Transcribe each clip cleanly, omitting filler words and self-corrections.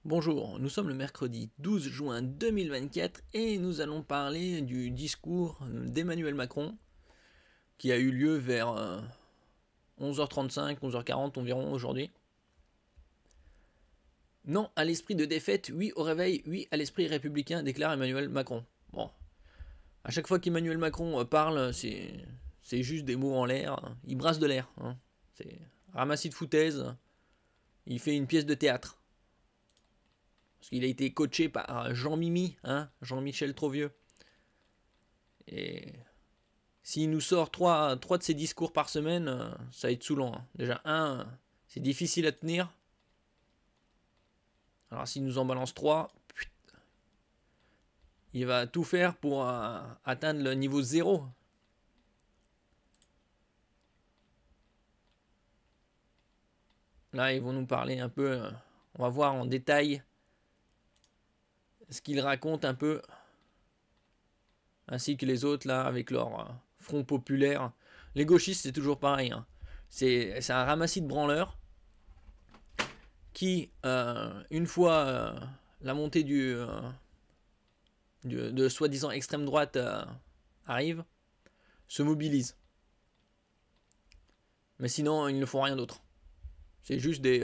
Bonjour, nous sommes le mercredi 12 juin 2024 et nous allons parler du discours d'Emmanuel Macron qui a eu lieu vers 11h35, 11h40 environ aujourd'hui. Non à l'esprit de défaite, oui au réveil, oui à l'esprit républicain, déclare Emmanuel Macron. Bon, à chaque fois qu'Emmanuel Macron parle, c'est juste des mots en l'air, il brasse de l'air. Hein. C'est ramassis de foutaise, il fait une pièce de théâtre. Parce qu'il a été coaché par Jean-Mimi, hein, Jean-Michel Trovieux. Et s'il nous sort 3 de ses discours par semaine, ça va être saoulant. Hein. Déjà, c'est difficile à tenir. Alors s'il nous en balance 3, il va tout faire pour atteindre le niveau 0. Là, ils vont nous parler un peu, on va voir en détail ce qu'ils racontent un peu, ainsi que les autres, là, avec leur front populaire. Les gauchistes, c'est toujours pareil. Hein. C'est un ramassis de branleurs qui, une fois la montée de soi-disant extrême droite arrive, se mobilise. Mais sinon, ils ne font rien d'autre. C'est juste des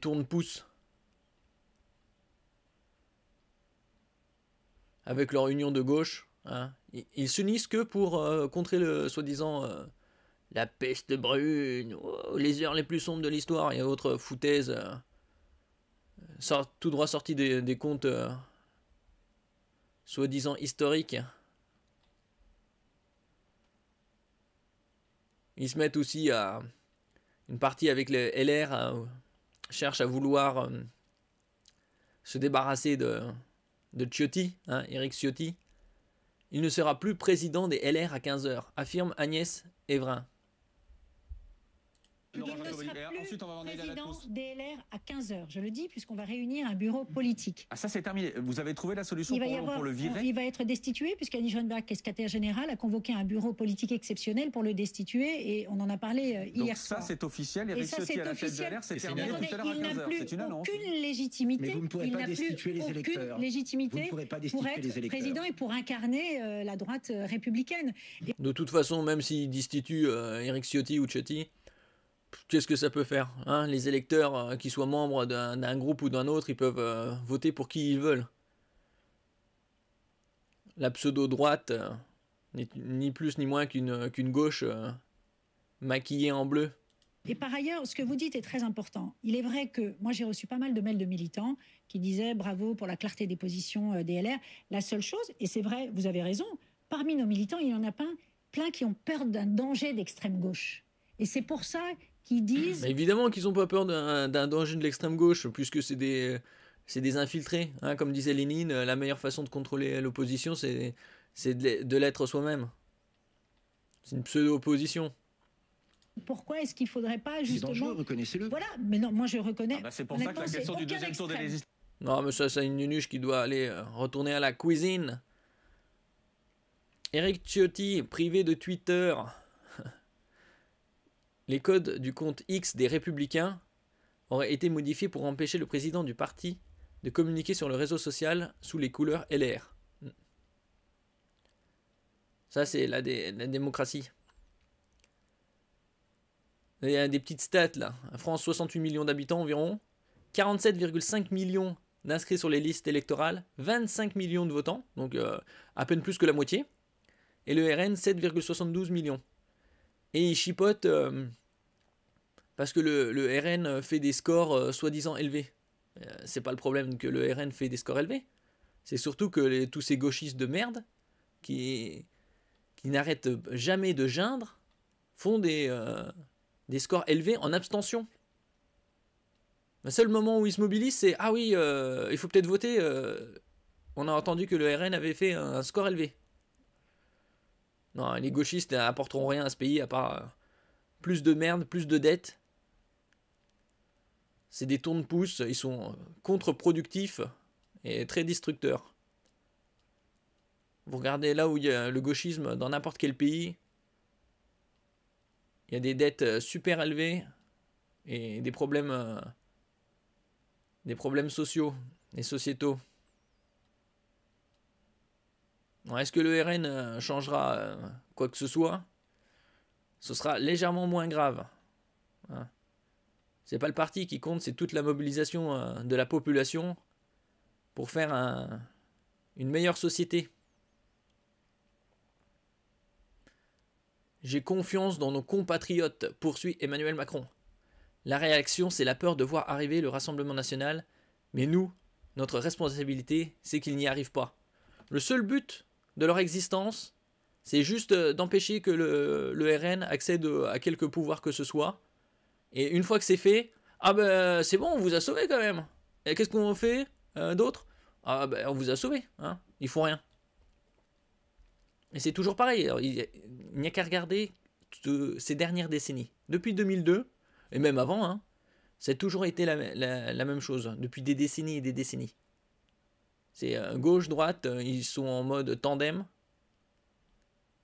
tourne-pouces avec leur union de gauche. Hein. Ils s'unissent que pour contrer le soi-disant la peste brune, les heures les plus sombres de l'histoire et autres foutaises tout droit sorties des contes soi-disant historiques. Ils se mettent aussi à une partie avec les LR cherche à vouloir se débarrasser de Ciotti, hein, Éric Ciotti. Il ne sera plus président des LR à 15h, affirme Agnès Evrin. Il ne sera plus président des LR à 15h. Je le dis puisqu'on va réunir un bureau politique. Ah, ça c'est terminé. Vous avez trouvé la solution pour le virer? Il va être destitué puisqu'Annie Johanneberg, qui est secrétaire générale, a convoqué un bureau politique exceptionnel pour le destituer et on en a parlé hier soir. Donc ça c'est officiel. Éric Ciotti à la tête de LR, c'est terminé tout à l'heure à 15h. C'est une annonce. Il n'a plus aucune légitimité. Mais vous ne pourrez pas destituer les électeurs. Légitimité pour être président et pour incarner la droite républicaine. De toute façon, même s'il destitue Éric Ciotti ou Ciotti, qu'est-ce que ça peut faire hein? Les électeurs, qui soient membres d'un groupe ou d'un autre, ils peuvent voter pour qui ils veulent. La pseudo-droite n'est ni plus ni moins qu'une gauche maquillée en bleu. Et par ailleurs, ce que vous dites est très important. Il est vrai que moi j'ai reçu pas mal de mails de militants qui disaient bravo pour la clarté des positions des LR. La seule chose, et c'est vrai, vous avez raison, parmi nos militants, il y en a plein qui ont peur d'un danger d'extrême gauche. Et c'est pour ça qu'ils disent... Mais évidemment qu'ils n'ont pas peur d'un danger de l'extrême gauche, puisque c'est des infiltrés. Hein, comme disait Lénine, la meilleure façon de contrôler l'opposition, c'est de l'être soi-même. C'est une pseudo-opposition. Pourquoi est-ce qu'il ne faudrait pas justement... C'est dangereux, reconnaissez-le. Voilà, mais non, moi je reconnais... c'est pour ça que la question du deuxième tour des législatives... Non, mais ça, c'est une nunuche qui doit aller retourner à la cuisine. Éric Ciotti, privé de Twitter... Les codes du compte X des Républicains auraient été modifiés pour empêcher le président du parti de communiquer sur le réseau social sous les couleurs LR. Ça, c'est la démocratie. Il y a des petites stats là. En France, 68 millions d'habitants environ, 47,5 millions d'inscrits sur les listes électorales, 25 millions de votants, donc à peine plus que la moitié, et le RN, 7,72 millions. Et il chipote parce que le RN fait des scores soi-disant élevés. C'est pas le problème que le RN fait des scores élevés. C'est surtout que tous ces gauchistes de merde qui n'arrêtent jamais de geindre font des scores élevés en abstention. Le seul moment où ils se mobilisent, c'est ah oui, il faut peut-être voter. On a entendu que le RN avait fait un score élevé. Non, les gauchistes n'apporteront rien à ce pays à part plus de merde, plus de dettes. C'est des tourne-pouces, ils sont contre-productifs et très destructeurs. Vous regardez là où il y a le gauchisme dans n'importe quel pays, il y a des dettes super élevées et des problèmes des problèmes sociaux et sociétaux. Bon, est-ce que le RN changera quoi que ce soit? Ce sera légèrement moins grave. Hein. C'est pas le parti qui compte, c'est toute la mobilisation de la population pour faire une meilleure société. J'ai confiance dans nos compatriotes, poursuit Emmanuel Macron. La réaction, c'est la peur de voir arriver le Rassemblement national, mais nous, notre responsabilité, c'est qu'ils n'y arrivent pas. Le seul but de leur existence, c'est juste d'empêcher que le RN accède à quelque pouvoir que ce soit. Et une fois que c'est fait, ah ben c'est bon, on vous a sauvé quand même. Et qu'est-ce qu'on fait d'autre? Ah ben on vous a sauvé, hein, ils font rien. Et c'est toujours pareil, alors, il n'y a qu'à regarder ces dernières décennies. Depuis 2002, et même avant, hein, ça a toujours été la même chose, depuis des décennies et des décennies. C'est gauche-droite, ils sont en mode tandem,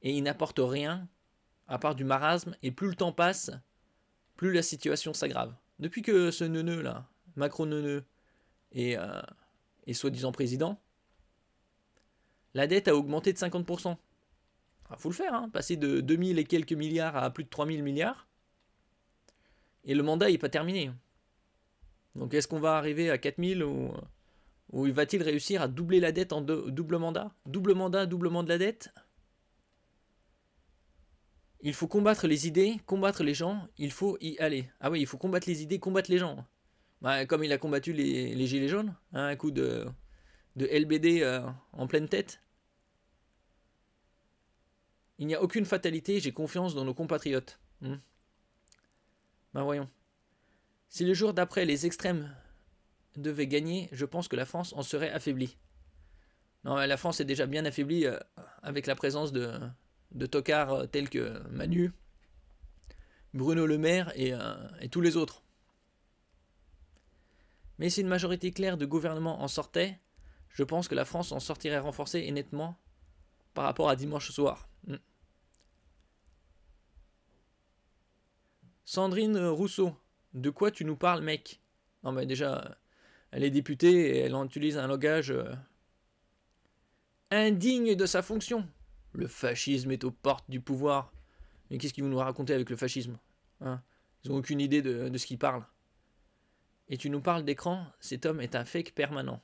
et ils n'apportent rien, à part du marasme, et plus le temps passe, plus la situation s'aggrave. Depuis que ce neuneu là, Macron neuneu, est soi-disant président, la dette a augmenté de 50%. Il faut le faire, hein, passer de 2000 et quelques milliards à plus de 3000 milliards. Et le mandat n'est pas terminé. Donc est-ce qu'on va arriver à 4000 ou va-t-il réussir à doubler la dette en double mandat? Double mandat, doublement de la dette? Il faut combattre les idées, combattre les gens, il faut y aller. Ah oui, il faut combattre les idées, combattre les gens. Bah, comme il a combattu les gilets jaunes, hein, un coup de LBD en pleine tête. Il n'y a aucune fatalité, j'ai confiance dans nos compatriotes. Ben voyons. Si le jour d'après les extrêmes devaient gagner, je pense que la France en serait affaiblie. Non, la France est déjà bien affaiblie avec la présence de tocards tels que Manu, Bruno Le Maire et tous les autres. Mais si une majorité claire de gouvernement en sortait, je pense que la France en sortirait renforcée et nettement par rapport à dimanche soir. Sandrine Rousseau, de quoi tu nous parles, mec? Non, mais déjà, elle est députée et elle utilise un langage indigne de sa fonction. Le fascisme est aux portes du pouvoir. Mais qu'est-ce qu'ils vont nous raconter avec le fascisme, hein? Ils n'ont aucune idée de ce qu'ils parlent. Et tu nous parles d'écran, cet homme est un fake permanent.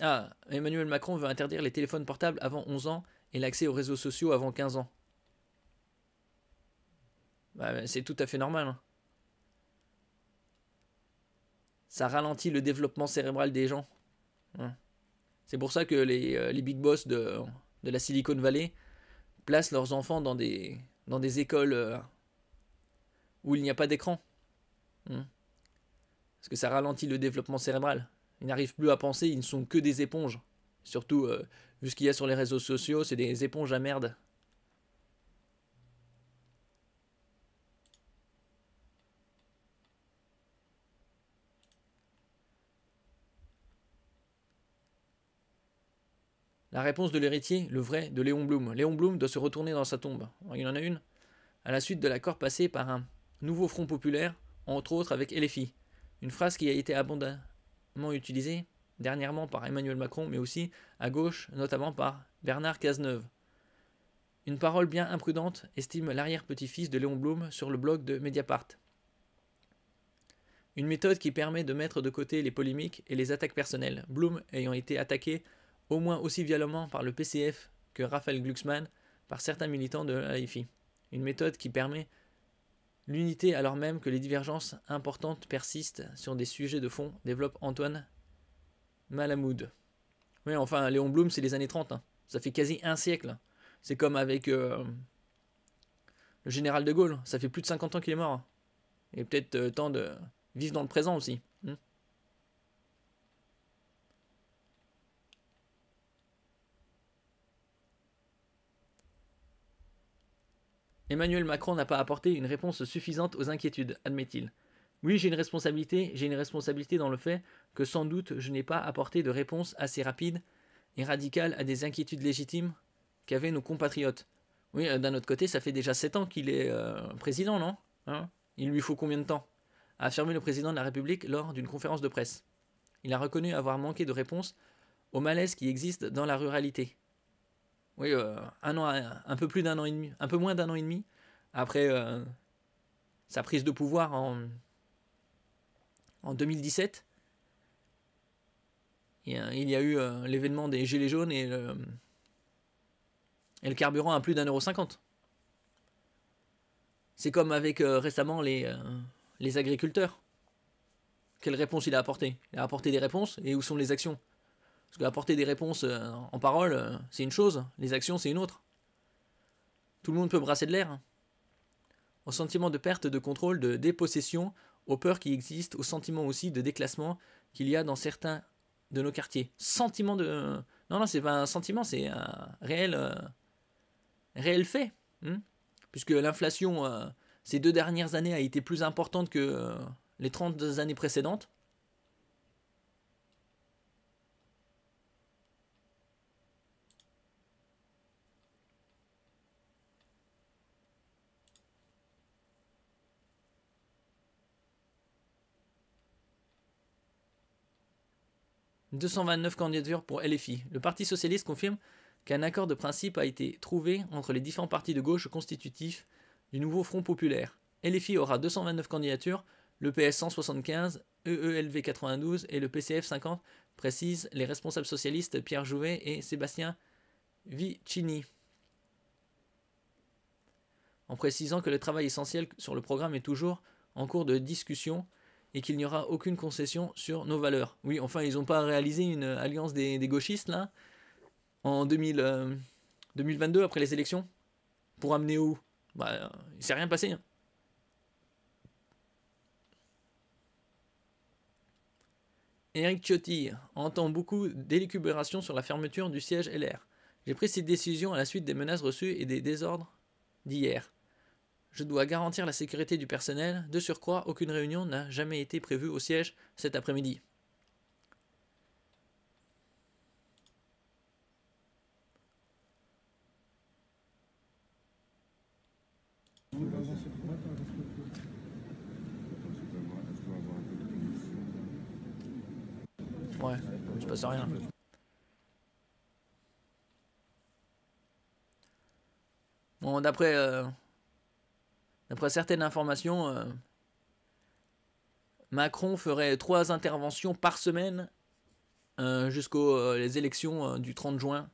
Ah, Emmanuel Macron veut interdire les téléphones portables avant 11 ans et l'accès aux réseaux sociaux avant 15 ans. Bah, c'est tout à fait normal. Hein. Ça ralentit le développement cérébral des gens. Hein. C'est pour ça que les big boss de la Silicon Valley placent leurs enfants dans des écoles où il n'y a pas d'écran. Hein. Parce que ça ralentit le développement cérébral. Ils n'arrivent plus à penser, ils ne sont que des éponges. Surtout, vu ce qu'il y a sur les réseaux sociaux, c'est des éponges à merde. La réponse de l'héritier, le vrai, de Léon Blum. Léon Blum doit se retourner dans sa tombe. Alors, il en a une. À la suite de l'accord passé par un nouveau front populaire, entre autres avec LFI. Une phrase qui a été abondamment utilisée dernièrement par Emmanuel Macron, mais aussi à gauche, notamment par Bernard Cazeneuve. Une parole bien imprudente, estime l'arrière-petit-fils de Léon Blum sur le blog de Mediapart. Une méthode qui permet de mettre de côté les polémiques et les attaques personnelles, Blum ayant été attaqué au moins aussi violemment par le PCF que Raphaël Glucksmann par certains militants de l'AFI. Une méthode qui permet l'unité alors même que les divergences importantes persistent sur des sujets de fond, développe Antoine Malamoud. Oui, enfin, Léon Blum, c'est les années 30. Hein. Ça fait quasi un siècle. C'est comme avec le général de Gaulle. Ça fait plus de 50 ans qu'il est mort. Et peut-être temps de vivre dans le présent aussi. Emmanuel Macron n'a pas apporté une réponse suffisante aux inquiétudes, admet-il. Oui, j'ai une responsabilité dans le fait que sans doute je n'ai pas apporté de réponse assez rapide et radicale à des inquiétudes légitimes qu'avaient nos compatriotes. Oui, d'un autre côté, ça fait déjà 7 ans qu'il est président, non? Hein? Il lui faut combien de temps? a affirmé le président de la République lors d'une conférence de presse. Il a reconnu avoir manqué de réponse au malaise qui existe dans la ruralité. Oui, un peu plus d'un an et demi, un peu moins d'un an et demi après sa prise de pouvoir en 2017. Il y a eu l'événement des Gilets jaunes et le carburant à plus d'1,50 €. C'est comme avec récemment les agriculteurs. Quelle réponse il a apporté? Il a apporté des réponses, et où sont les actions? Parce qu'apporter des réponses en parole, c'est une chose, les actions, c'est une autre. Tout le monde peut brasser de l'air. Au sentiment de perte de contrôle, de dépossession, aux peurs qui existent, au sentiment aussi de déclassement qu'il y a dans certains de nos quartiers. Sentiment de... Non, c'est pas un sentiment, c'est un réel fait. Puisque l'inflation, ces 2 dernières années, a été plus importante que les 30 années précédentes. « 229 candidatures pour LFI. Le Parti Socialiste confirme qu'un accord de principe a été trouvé entre les différents partis de gauche constitutifs du nouveau Front populaire. LFI aura 229 candidatures, le PS 175, EELV 92 et le PCF 50, précisent les responsables socialistes Pierre Jouvet et Sébastien Vicini. En précisant que le travail essentiel sur le programme est toujours en cours de discussion et qu'il n'y aura aucune concession sur nos valeurs. Oui, enfin, ils n'ont pas réalisé une alliance des gauchistes, là, en 2022, après les élections, pour amener où? Bah, il ne s'est rien passé. Éric Ciotti entend beaucoup d'élucubrations sur la fermeture du siège LR. J'ai pris cette décision à la suite des menaces reçues et des désordres d'hier. Je dois garantir la sécurité du personnel. De surcroît, aucune réunion n'a jamais été prévue au siège cet après-midi. Ouais, il se passe rien. Bon, d'après certaines informations, Macron ferait 3 interventions par semaine jusqu'aux les élections du 30 juin.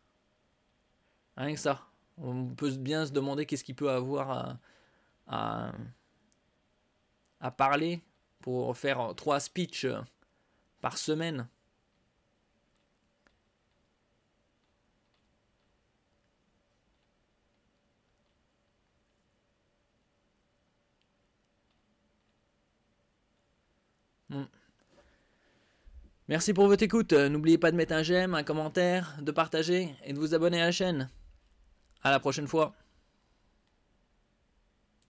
Rien que ça. On peut bien se demander qu'est-ce qu'il peut avoir à parler pour faire 3 speeches par semaine. Merci pour votre écoute. N'oubliez pas de mettre un j'aime, un commentaire, de partager et de vous abonner à la chaîne. À la prochaine fois.